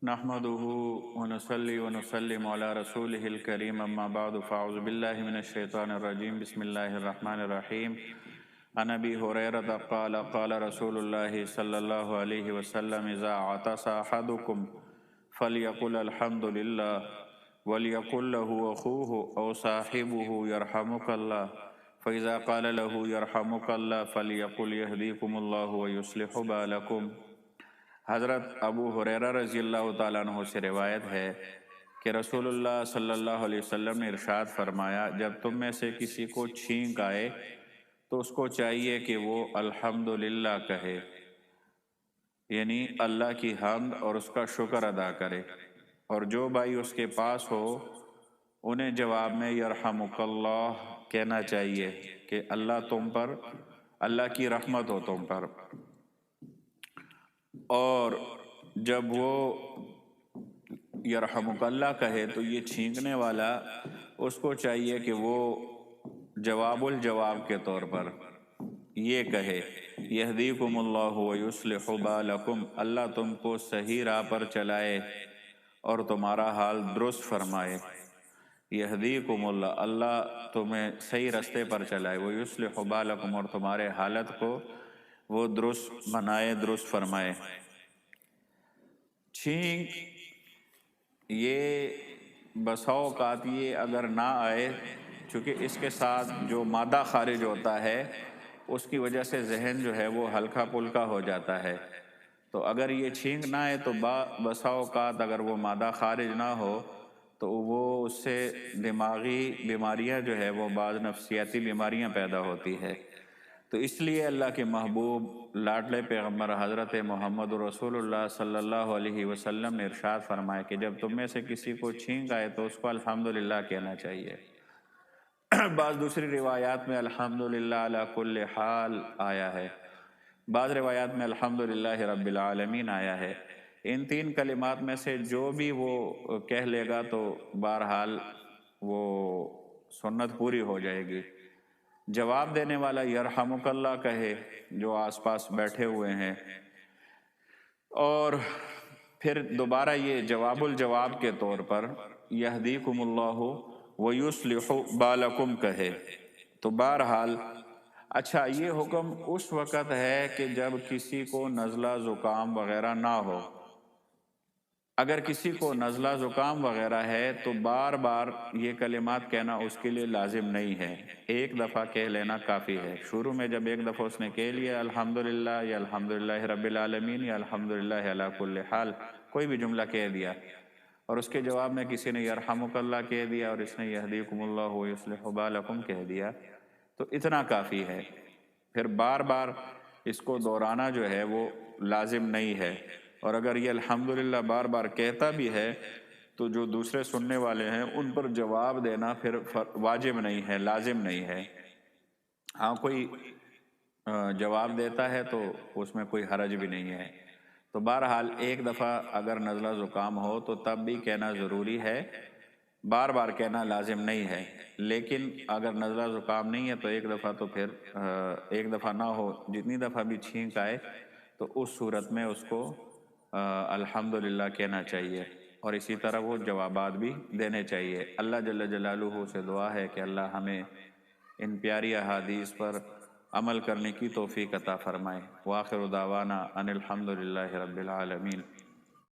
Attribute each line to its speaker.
Speaker 1: नहमदुहु व नसल्ली व नुसल्लिमु अला रसूलिहिल करीम अम्मा बादु फ़अऊज़ु बिल्लाहि मिनश शैतानिर रजीम बिस्मिल्लाहिर रहमानिर रहीम अन अबी हुरैरह क़ाल क़ाल रसूलुल्लाहि सल्लल्लाहु अलैहि वसल्लम इज़ा अतसा अहदुकुम फ़लयक़ुल अल्हम्दुलिल्लाह वलियक़ुल लहु अख़ूहु औ साहिबुहु यरहमुकल्लाह फ़इज़ा क़ाल लहु यरहमुकल्लाह फ़लयक़ुल यहदीकुमुल्लाहु व युस्लिहु बालकुम। हज़रत अबू हुरैरा रज़ियल्लाहु ताला अन्हु से रिवायत है कि रसूलुल्लाह सल्लल्लाहु अलैहि वसल्लम ने इरशाद फरमाया, जब तुम में से किसी को छींक आए तो उसको चाहिए कि वो अल्हम्दुलिल्लाह कहे, यानी अल्लाह की हम्द और उसका शुक्र अदा करे, और जो भाई उसके पास हो उन्हें जवाब में यरहमुकल्लाह कहना चाहिए कि अल्लाह तुम पर, अल्लाह की रहमत हो तुम पर। और जब वो यरहमुकल्लाह कहे तो ये छींकने वाला उसको चाहिए कि वो जवाबुल जवाब के तौर पर ये कहे, यहदीकुमुल्लाहु व युस्लिहु बालकुम, अल्लाह तुमको सही राह पर चलाए और तुम्हारा हाल दुरुस्त फरमाए। यहदीकुमुल्लाह, अल्लाह तुम्हें सही रास्ते पर चलाए, वो युस्लिहु बालकुम, और तुम्हारे हालत को वो दुरुस्त बनाए, दुरुस्त फरमाए। छींक ये बसा औक़ात ये अगर ना आए, चूँकि इसके साथ जो मादा खारिज होता है उसकी वजह से जहन जो है वो हल्का पुल्का हो जाता है। तो अगर ये छींक ना आए तो बसा औक़ात अगर वो मादा खारिज ना हो तो वो उससे दिमागी बीमारियां जो है वो बाज़ नफ्सियाती बीमारियां पैदा होती है। तो इसलिए अल्लाह के महबूब लाडले पैगम्बर हज़रत मोहम्मद रसूलुल्लाह सल्लल्लाहु अलैहि वसल्लम ने इरशाद फरमाया कि जब तुम में से किसी को छींक आए तो उसको अल्हम्दुलिल्लाह कहना चाहिए। बाज़ दूसरी रिवायात में अल्हम्दुलिल्लाह अला कुल्li हाल आया है, बाज़ रिवायात में अल्हम्दुलिल्लाह रब्बिल आलमीन आया है। इन तीन कलिमात में से जो भी वो कह लेगा तो बहरहाल वो सुन्नत पूरी हो जाएगी। जवाब देने वाला यरहमुकल्लाह कहे जो आसपास बैठे हुए हैं, और फिर दोबारा ये जवाबुल जवाब के तौर पर यहदीकुमुल्लाहु व युस्लिहु बालकुम कहे। तो बहरहाल अच्छा, ये हुक्म उस वक़्त है कि जब किसी को नज़ला ज़ुकाम वग़ैरह ना हो। अगर किसी को नज़ला ज़ुकाम वग़ैरह है तो बार बार ये कलिमात कहना उसके लिए लाजिम नहीं है, एक दफ़ा कह लेना काफ़ी है। शुरू में जब एक दफ़ा उसने कह लिया अल्हम्दुलिल्लाह या अल्हम्दुलिल्लाह रब्बिल आलमीन या अल्हम्दुलिल्लाह अला कुल्li हाल, कोई भी जुमला कह दिया और उसके जवाब में किसी ने यरहमुकल्लाह कह दिया और इसने यहदीकुमुल्लाहु व युस्लिहु बालकुम कह दिया, तो इतना काफ़ी है। फिर बार बार इसको दोहराना जो है वो लाजिम नहीं है। और अगर ये अल्हम्दुलिल्लाह बार बार कहता भी है तो जो दूसरे सुनने वाले हैं उन पर जवाब देना फिर वाजिब नहीं है, लाजिम नहीं है। हाँ, कोई जवाब देता है तो उसमें कोई हरज भी नहीं है। तो बहरहाल एक दफ़ा अगर नज़ला ज़ुकाम हो तो तब भी कहना ज़रूरी है, बार बार कहना लाजिम नहीं है। लेकिन अगर नज़ला ज़ुकाम नहीं है तो एक दफ़ा तो फिर एक दफ़ा ना हो, जितनी दफ़ा भी छींक आए तो उस सूरत में उसको अल्हम्दुलिल्लाह कहना चाहिए, और इसी तरह वो जवाबात भी देने चाहिए। अल्लाह जल्ल जलालुहु से दुआ है कि अल्लाह हमें इन प्यारी अहादीस पर अमल करने की तौफीक अता फ़रमाए। व आखिरु दावाना अनिल हम्दुलिल्लाहि रब्बिल आलमीन।